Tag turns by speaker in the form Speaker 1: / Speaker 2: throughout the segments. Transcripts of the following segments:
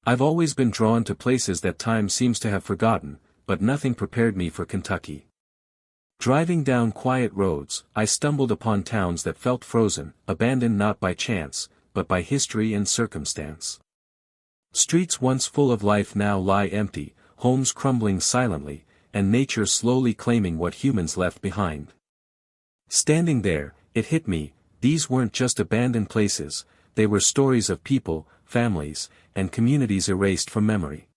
Speaker 1: I've always been drawn to places that time seems to have forgotten, but nothing prepared me for Kentucky. Driving down quiet roads, I stumbled upon towns that felt frozen, abandoned not by chance, but by history and circumstance. Streets once full of life now lie empty, homes crumbling silently, and nature slowly claiming what humans left behind. Standing there, it hit me, these weren't just abandoned places, they were stories of people, families, and communities erased from memory.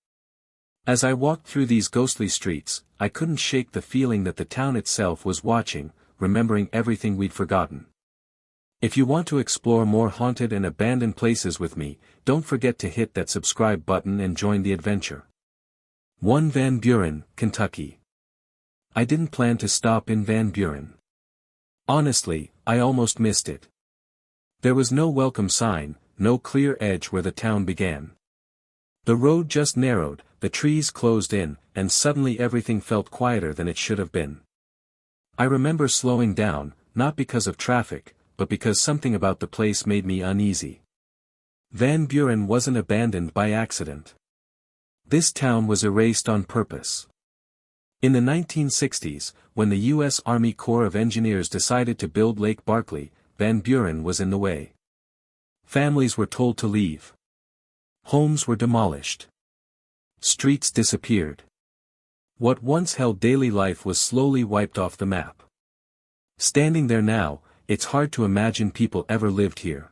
Speaker 1: As I walked through these ghostly streets, I couldn't shake the feeling that the town itself was watching, remembering everything we'd forgotten. If you want to explore more haunted and abandoned places with me, don't forget to hit that subscribe button and join the adventure. 1 Van Buren, Kentucky. I didn't plan to stop in Van Buren. Honestly, I almost missed it. There was no welcome sign, no clear edge where the town began. The road just narrowed, the trees closed in, and suddenly everything felt quieter than it should have been. I remember slowing down, not because of traffic, but because something about the place made me uneasy. Van Buren wasn't abandoned by accident. This town was erased on purpose. In the 1960s, when the U.S. Army Corps of Engineers decided to build Lake Barkley, Van Buren was in the way. Families were told to leave. Homes were demolished. Streets disappeared. What once held daily life was slowly wiped off the map. Standing there now, it's hard to imagine people ever lived here.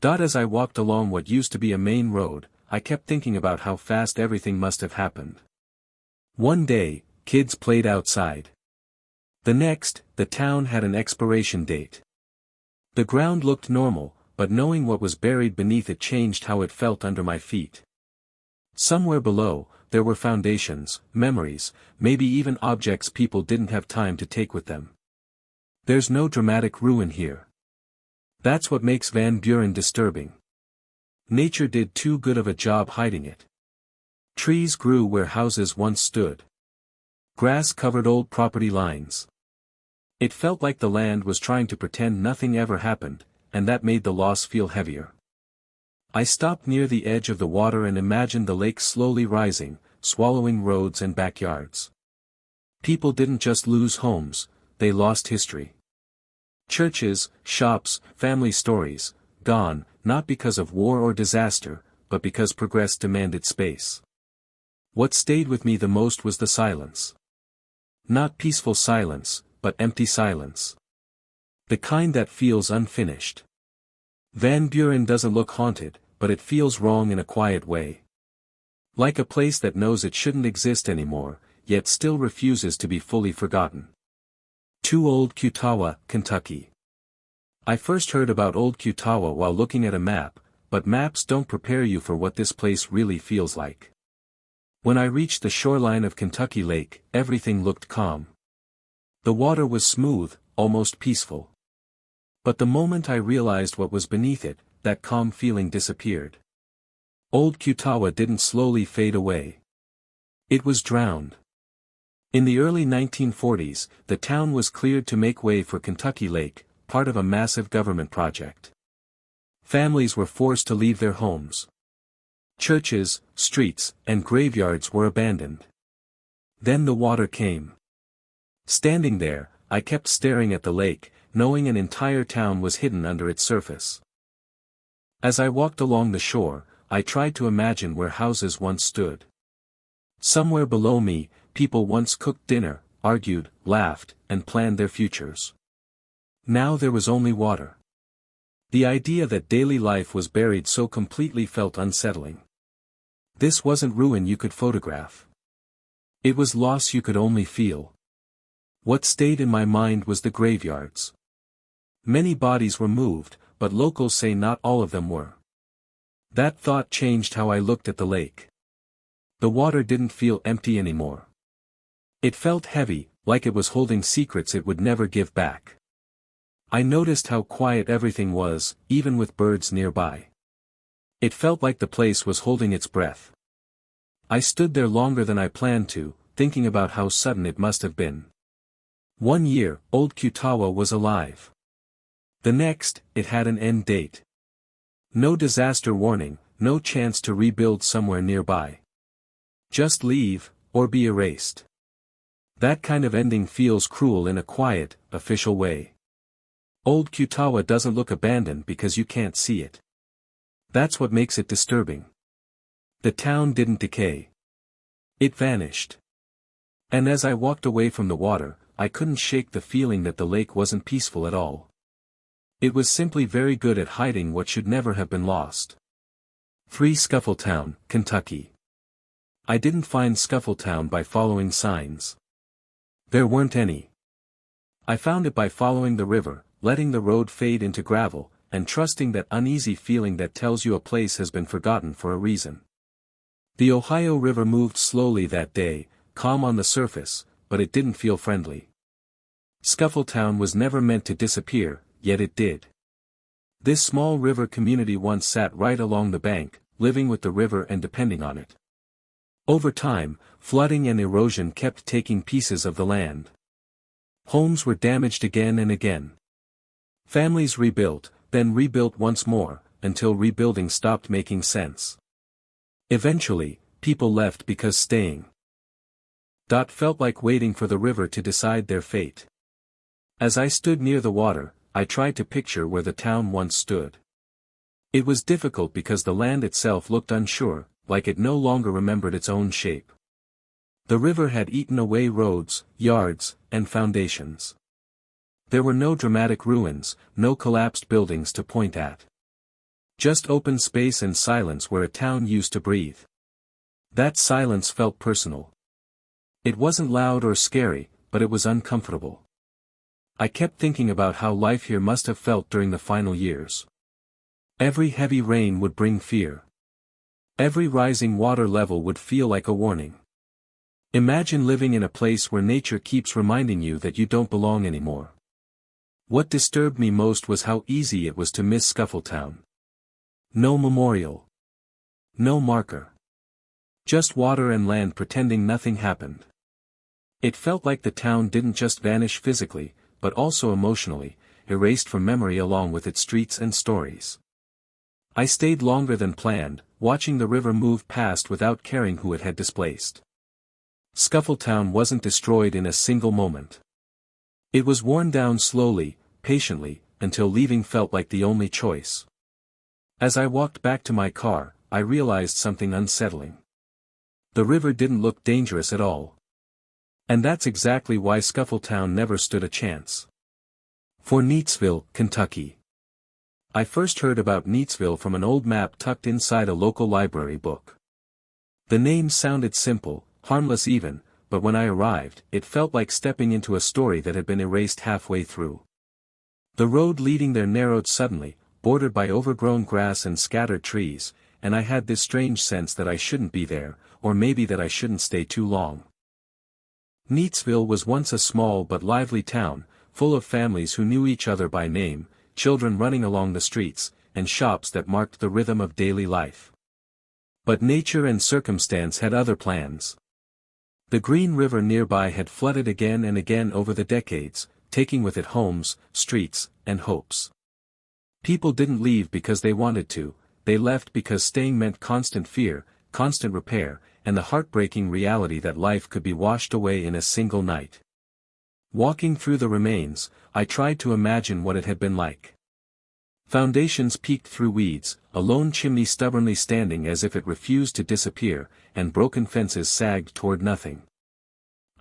Speaker 1: As I walked along what used to be a main road, I kept thinking about how fast everything must have happened. One day, kids played outside. The next, the town had an expiration date. The ground looked normal, but knowing what was buried beneath it changed how it felt under my feet. Somewhere below, there were foundations, memories, maybe even objects people didn't have time to take with them. There's no dramatic ruin here. That's what makes Van Buren disturbing. Nature did too good of a job hiding it. Trees grew where houses once stood. Grass covered old property lines. It felt like the land was trying to pretend nothing ever happened, and that made the loss feel heavier. I stopped near the edge of the water and imagined the lake slowly rising, swallowing roads and backyards. People didn't just lose homes, they lost history. Churches, shops, family stories, gone, not because of war or disaster, but because progress demanded space. What stayed with me the most was the silence. Not peaceful silence, but empty silence. The kind that feels unfinished. Van Buren doesn't look haunted, but it feels wrong in a quiet way. Like a place that knows it shouldn't exist anymore, yet still refuses to be fully forgotten. 2 Old Kutawa, Kentucky. I first heard about Old Kutawa while looking at a map, but maps don't prepare you for what this place really feels like. When I reached the shoreline of Kentucky Lake, everything looked calm. The water was smooth, almost peaceful. But the moment I realized what was beneath it, that calm feeling disappeared. Old Kutawa didn't slowly fade away. It was drowned. In the early 1940s, the town was cleared to make way for Kentucky Lake, part of a massive government project. Families were forced to leave their homes. Churches, streets, and graveyards were abandoned. Then the water came. Standing there, I kept staring at the lake, knowing an entire town was hidden under its surface. As I walked along the shore, I tried to imagine where houses once stood. Somewhere below me, people once cooked dinner, argued, laughed, and planned their futures. Now there was only water. The idea that daily life was buried so completely felt unsettling. This wasn't ruin you could photograph. It was loss you could only feel. What stayed in my mind was the graveyards. Many bodies were moved, but locals say not all of them were. That thought changed how I looked at the lake. The water didn't feel empty anymore. It felt heavy, like it was holding secrets it would never give back. I noticed how quiet everything was, even with birds nearby. It felt like the place was holding its breath. I stood there longer than I planned to, thinking about how sudden it must have been. 1 year, Old Kutawa was alive. The next, it had an end date. No disaster warning, no chance to rebuild somewhere nearby. Just leave, or be erased. That kind of ending feels cruel in a quiet, official way. Old Kutawa doesn't look abandoned because you can't see it. That's what makes it disturbing. The town didn't decay. It vanished. And as I walked away from the water, I couldn't shake the feeling that the lake wasn't peaceful at all. It was simply very good at hiding what should never have been lost. 3 Scuffletown, Kentucky. I didn't find Scuffletown by following signs. There weren't any. I found it by following the river, letting the road fade into gravel, and trusting that uneasy feeling that tells you a place has been forgotten for a reason. The Ohio River moved slowly that day, calm on the surface, but it didn't feel friendly. Scuffletown was never meant to disappear, yet it did. This small river community once sat right along the bank, living with the river and depending on it. Over time, flooding and erosion kept taking pieces of the land. Homes were damaged again and again. Families rebuilt, then rebuilt once more, until rebuilding stopped making sense. Eventually, people left because staying felt like waiting for the river to decide their fate. As I stood near the water, I tried to picture where the town once stood. It was difficult because the land itself looked unsure, like it no longer remembered its own shape. The river had eaten away roads, yards, and foundations. There were no dramatic ruins, no collapsed buildings to point at. Just open space and silence where a town used to breathe. That silence felt personal. It wasn't loud or scary, but it was uncomfortable. I kept thinking about how life here must have felt during the final years. Every heavy rain would bring fear. Every rising water level would feel like a warning. Imagine living in a place where nature keeps reminding you that you don't belong anymore. What disturbed me most was how easy it was to miss Scuffletown. No memorial. No marker. Just water and land pretending nothing happened. It felt like the town didn't just vanish physically, but also emotionally, erased from memory along with its streets and stories. I stayed longer than planned, watching the river move past without caring who it had displaced. Scuffletown wasn't destroyed in a single moment. It was worn down slowly, patiently, until leaving felt like the only choice. As I walked back to my car, I realized something unsettling. The river didn't look dangerous at all. And that's exactly why Scuffletown never stood a chance. For Neatsville, Kentucky. I first heard about Neatsville from an old map tucked inside a local library book. The name sounded simple, harmless even, but when I arrived, it felt like stepping into a story that had been erased halfway through. The road leading there narrowed suddenly, bordered by overgrown grass and scattered trees, and I had this strange sense that I shouldn't be there, or maybe that I shouldn't stay too long. Neatsville was once a small but lively town, full of families who knew each other by name, children running along the streets, and shops that marked the rhythm of daily life. But nature and circumstance had other plans. The Green River nearby had flooded again and again over the decades, taking with it homes, streets, and hopes. People didn't leave because they wanted to, they left because staying meant constant fear, constant repair, and the heartbreaking reality that life could be washed away in a single night. Walking through the remains, I tried to imagine what it had been like. Foundations peeked through weeds, a lone chimney stubbornly standing as if it refused to disappear, and broken fences sagged toward nothing.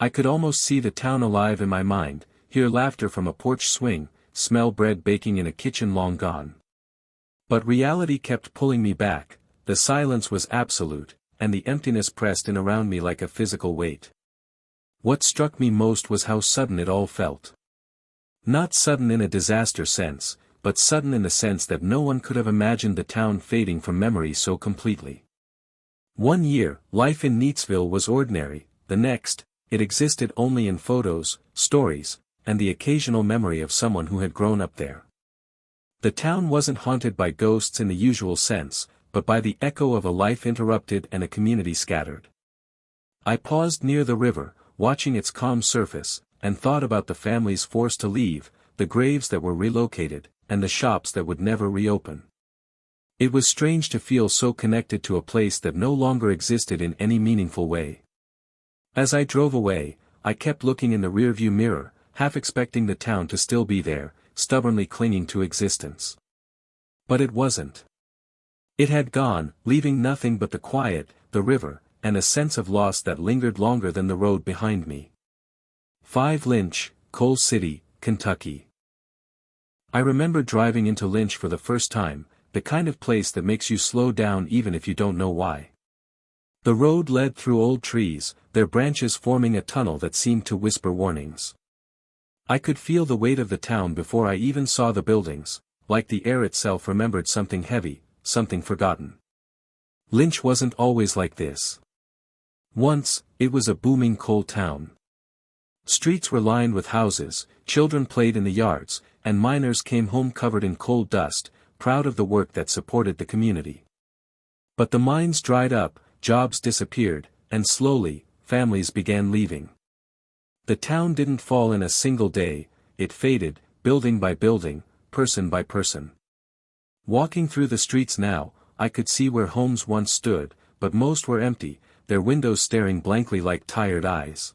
Speaker 1: I could almost see the town alive in my mind, hear laughter from a porch swing, smell bread baking in a kitchen long gone. But reality kept pulling me back, the silence was absolute, and the emptiness pressed in around me like a physical weight. What struck me most was how sudden it all felt. Not sudden in a disaster sense, but sudden in the sense that no one could have imagined the town fading from memory so completely. One year, life in Neatsville was ordinary, the next, it existed only in photos, stories, and the occasional memory of someone who had grown up there. The town wasn't haunted by ghosts in the usual sense, but by the echo of a life interrupted and a community scattered. I paused near the river, watching its calm surface, and thought about the families forced to leave, the graves that were relocated, and the shops that would never reopen. It was strange to feel so connected to a place that no longer existed in any meaningful way. As I drove away, I kept looking in the rearview mirror, half expecting the town to still be there, stubbornly clinging to existence. But it wasn't. It had gone, leaving nothing but the quiet, the river, and a sense of loss that lingered longer than the road behind me. 5 Lynch, Coal City, Kentucky. I remember driving into Lynch for the first time, the kind of place that makes you slow down even if you don't know why. The road led through old trees, their branches forming a tunnel that seemed to whisper warnings. I could feel the weight of the town before I even saw the buildings, like the air itself remembered something heavy, something forgotten. Lynch wasn't always like this. Once, it was a booming coal town. Streets were lined with houses, children played in the yards, and miners came home covered in coal dust, proud of the work that supported the community. But the mines dried up, jobs disappeared, and slowly, families began leaving. The town didn't fall in a single day, it faded, building by building, person by person. Walking through the streets now, I could see where homes once stood, but most were empty, their windows staring blankly like tired eyes.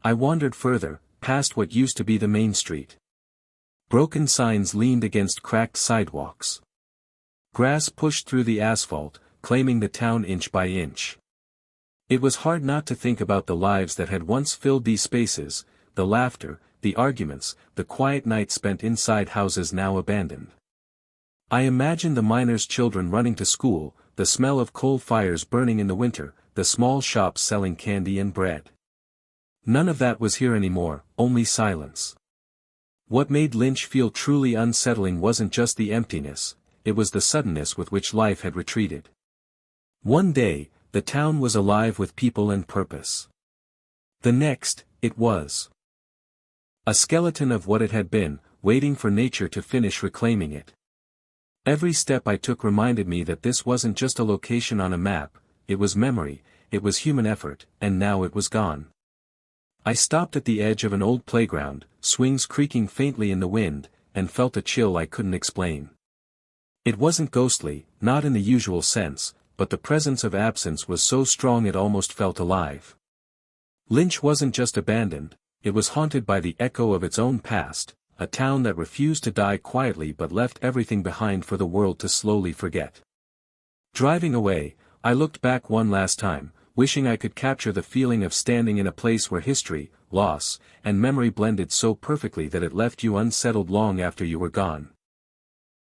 Speaker 1: I wandered further, past what used to be the main street. Broken signs leaned against cracked sidewalks. Grass pushed through the asphalt, claiming the town inch by inch. It was hard not to think about the lives that had once filled these spaces, the laughter, the arguments, the quiet nights spent inside houses now abandoned. I imagined the miners' children running to school, the smell of coal fires burning in the winter, the small shops selling candy and bread. None of that was here anymore, only silence. What made Lynch feel truly unsettling wasn't just the emptiness, it was the suddenness with which life had retreated. One day, the town was alive with people and purpose. The next, it was a skeleton of what it had been, waiting for nature to finish reclaiming it. Every step I took reminded me that this wasn't just a location on a map, it was memory, it was human effort, and now it was gone. I stopped at the edge of an old playground, swings creaking faintly in the wind, and felt a chill I couldn't explain. It wasn't ghostly, not in the usual sense, but the presence of absence was so strong it almost felt alive. Lynch wasn't just abandoned, it was haunted by the echo of its own past, a town that refused to die quietly but left everything behind for the world to slowly forget. Driving away, I looked back one last time, wishing I could capture the feeling of standing in a place where history, loss, and memory blended so perfectly that it left you unsettled long after you were gone.